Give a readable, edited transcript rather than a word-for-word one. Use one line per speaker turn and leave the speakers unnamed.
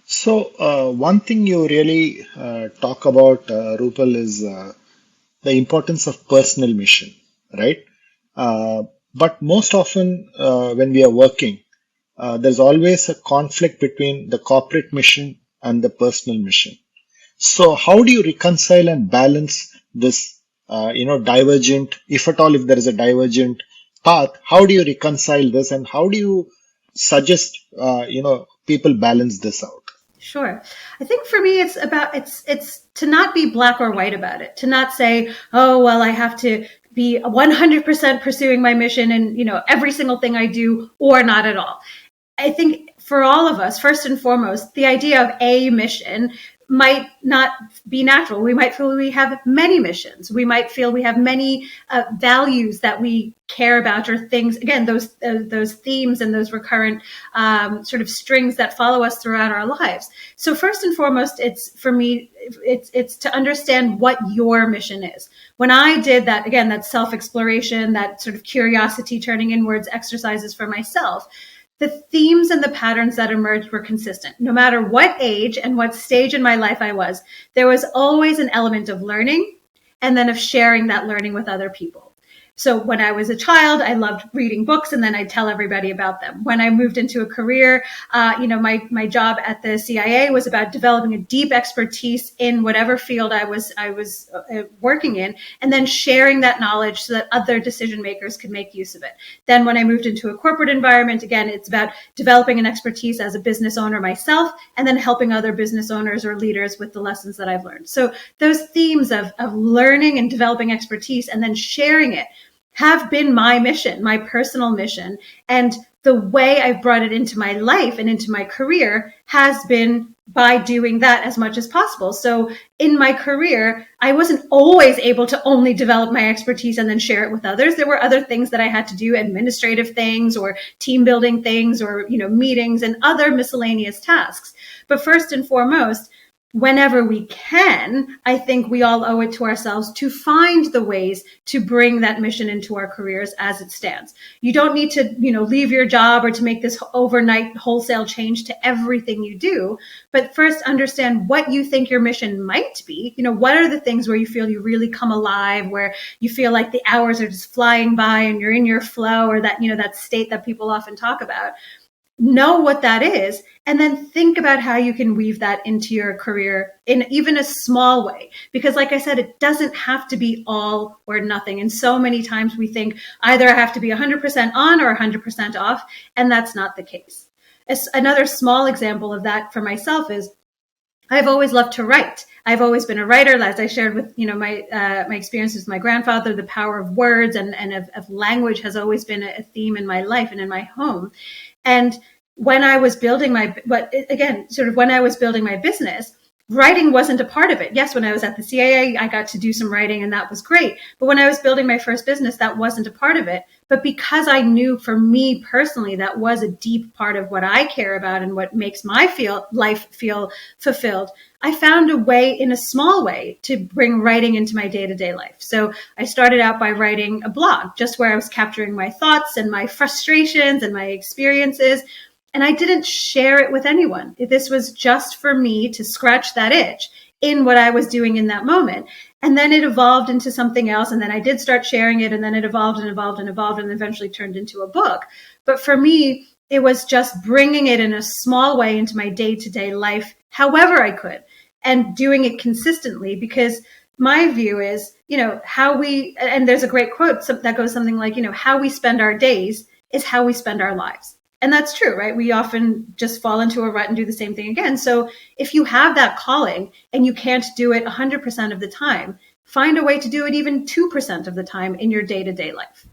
One thing you really talk about, Rupal, is the importance of personal mission, right? But most often, when we are working, there's always a conflict between the corporate mission and the personal mission. So, how do you reconcile and balance this, divergent, if at all, if there is a divergent path, how do you reconcile this and how do you suggest, people balance this out?
Sure. I think for me, it's to not be black or white about it, to not say, oh, well, I have to be 100% pursuing my mission and, every single thing I do or not at all. I think for all of us, first and foremost, the idea of a mission might not be natural. We might feel we have many missions. We might feel we have many values that we care about, or things. Again, those themes and those recurrent sort of strings that follow us throughout our lives. So first and foremost, it's to understand what your mission is. When I did that, again, that self-exploration, that sort of curiosity turning inwards exercises for myself, the themes and the patterns that emerged were consistent. No matter what age and what stage in my life I was, there was always an element of learning and then of sharing that learning with other people. So when I was a child, I loved reading books and then I'd tell everybody about them. When I moved into a career, my job at the CIA was about developing a deep expertise in whatever field I was working in, and then sharing that knowledge so that other decision makers could make use of it. Then when I moved into a corporate environment, again, it's about developing an expertise as a business owner myself, and then helping other business owners or leaders with the lessons that I've learned. So those themes of learning and developing expertise and then sharing it have been my mission, my personal mission. And the way I've brought it into my life and into my career has been by doing that as much as possible. So in my career, I wasn't always able to only develop my expertise and then share it with others. There were other things that I had to do, administrative things or team building things or, meetings and other miscellaneous tasks. But first and foremost, whenever we can, I think we all owe it to ourselves to find the ways to bring that mission into our careers as it stands. You don't need to, leave your job or to make this overnight wholesale change to everything you do. But first understand what you think your mission might be. What are the things where you feel you really come alive, where you feel like the hours are just flying by and you're in your flow, or that, that state that people often talk about. Know what that is, and then think about how you can weave that into your career in even a small way. Because like I said, it doesn't have to be all or nothing. And so many times we think either I have to be 100% on or 100% off, and that's not the case. Another small example of that for myself is I've always loved to write. I've always been a writer, as I shared with my experiences with my grandfather. The power of words and of language has always been a theme in my life and in my home. And when I was building when I was building my business, writing wasn't a part of it. Yes, when I was at the CIA, I got to do some writing and that was great. But when I was building my first business, that wasn't a part of it. But because I knew for me personally, that was a deep part of what I care about and what makes my life feel fulfilled, I found a way, in a small way, to bring writing into my day-to-day life. So I started out by writing a blog, just where I was capturing my thoughts and my frustrations and my experiences. And I didn't share it with anyone. This was just for me to scratch that itch in what I was doing in that moment. And then it evolved into something else. And then I did start sharing it. And then it evolved and evolved and evolved and eventually turned into a book. But for me, it was just bringing it in a small way into my day-to-day life, however I could, and doing it consistently. Because my view is, and there's a great quote that goes something like, how we spend our days is how we spend our lives. And that's true, right? We often just fall into a rut and do the same thing again. So if you have that calling and you can't do it 100% of the time, find a way to do it even 2% of the time in your day-to-day life.